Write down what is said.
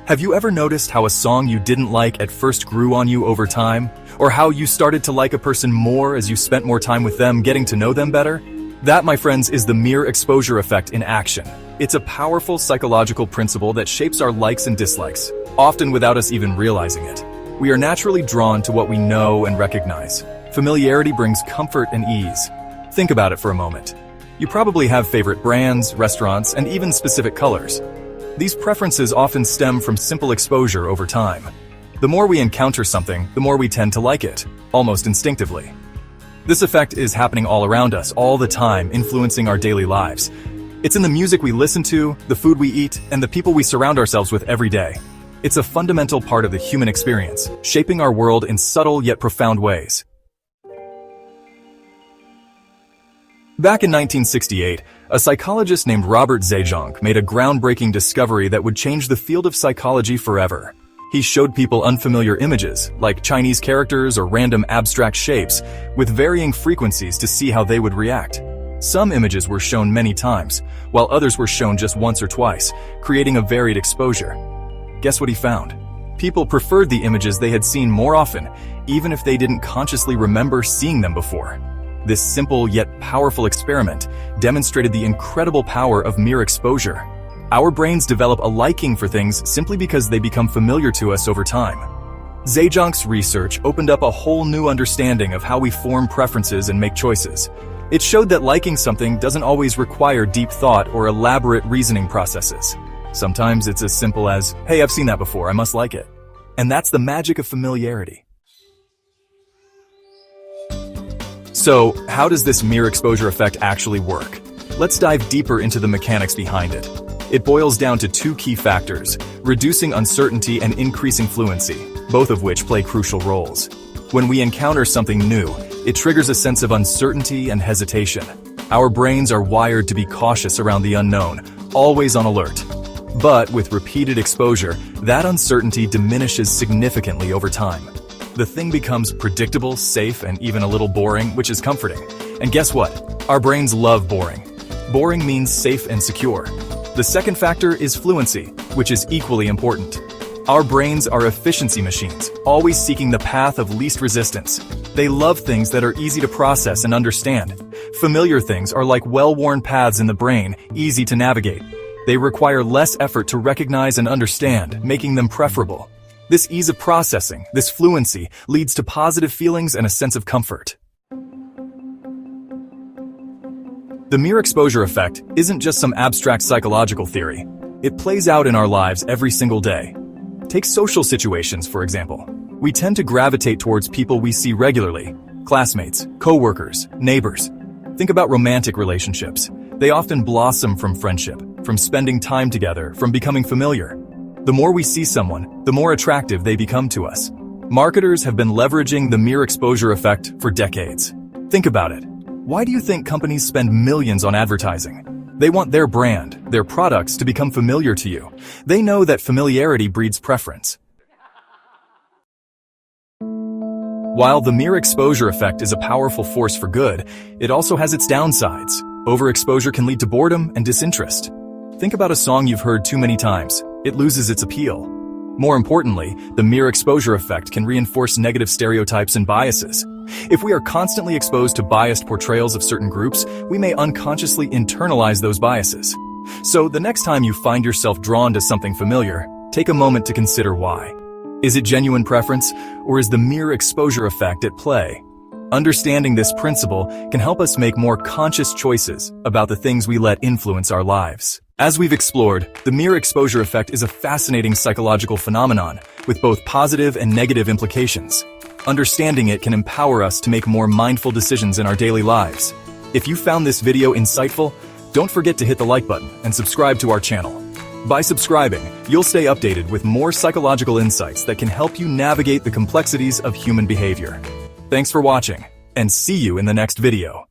Have you ever noticed how a song you didn't like at first grew on you over time? Or how you started to like a person more as you spent more time with them, getting to know them better? That, my friends, is the mere exposure effect in action. It's a powerful psychological principle that shapes our likes and dislikes, often without us even realizing it. We are naturally drawn to what we know and recognize. Familiarity brings comfort and ease. Think about it for a moment. You probably have favorite brands, restaurants, and even specific colors. These preferences often stem from simple exposure over time. The more we encounter something, the more we tend to like it, almost instinctively. This effect is happening all around us all the time, influencing our daily lives. It's in the music we listen to, the food we eat, and the people we surround ourselves with every day. It's a fundamental part of the human experience, shaping our world in subtle yet profound ways. Back in 1968, a psychologist named Robert Zajonc made a groundbreaking discovery that would change the field of psychology forever. He showed people unfamiliar images, like Chinese characters or random abstract shapes, with varying frequencies to see how they would react. Some images were shown many times, while others were shown just once or twice, creating a varied exposure. Guess what he found? People preferred the images they had seen more often, even if they didn't consciously remember seeing them before. This simple yet powerful experiment demonstrated the incredible power of mere exposure. Our brains develop a liking for things simply because they become familiar to us over time. Zajonc's research opened up a whole new understanding of how we form preferences and make choices. It showed that liking something doesn't always require deep thought or elaborate reasoning processes. Sometimes it's as simple as, hey, I've seen that before, I must like it. And that's the magic of familiarity. So, how does this mere exposure effect actually work? Let's dive deeper into the mechanics behind it. It boils down to two key factors: reducing uncertainty and increasing fluency, both of which play crucial roles. When we encounter something new, it triggers a sense of uncertainty and hesitation. Our brains are wired to be cautious around the unknown, always on alert. But with repeated exposure, that uncertainty diminishes significantly over time. The thing becomes predictable, safe, and even a little boring, which is comforting. And guess what? Our brains love boring. Boring means safe and secure. The second factor is fluency, which is equally important. Our brains are efficiency machines, always seeking the path of least resistance. They love things that are easy to process and understand. Familiar things are like well-worn paths in the brain, easy to navigate. They require less effort to recognize and understand, making them preferable. This ease of processing, this fluency, leads to positive feelings and a sense of comfort. The mere exposure effect isn't just some abstract psychological theory. It plays out in our lives every single day. Take social situations, for example. We tend to gravitate towards people we see regularly: classmates, co-workers, neighbors. Think about romantic relationships. They often blossom from friendship, from spending time together, from becoming familiar. The more we see someone, the more attractive they become to us. Marketers have been leveraging the mere exposure effect for decades. Think about it. Why do you think companies spend millions on advertising? They want their brand, their products to become familiar to you. They know that familiarity breeds preference. While the mere exposure effect is a powerful force for good, it also has its downsides. Overexposure can lead to boredom and disinterest. Think about a song you've heard too many times. It loses its appeal. More importantly, the mere exposure effect can reinforce negative stereotypes and biases. If we are constantly exposed to biased portrayals of certain groups, we may unconsciously internalize those biases. So the next time you find yourself drawn to something familiar, take a moment to consider why. Is it genuine preference, or is the mere exposure effect at play? Understanding this principle can help us make more conscious choices about the things we let influence our lives. As we've explored, the mere exposure effect is a fascinating psychological phenomenon with both positive and negative implications. Understanding it can empower us to make more mindful decisions in our daily lives. If you found this video insightful, don't forget to hit the like button and subscribe to our channel. By subscribing, you'll stay updated with more psychological insights that can help you navigate the complexities of human behavior. Thanks for watching, and see you in the next video.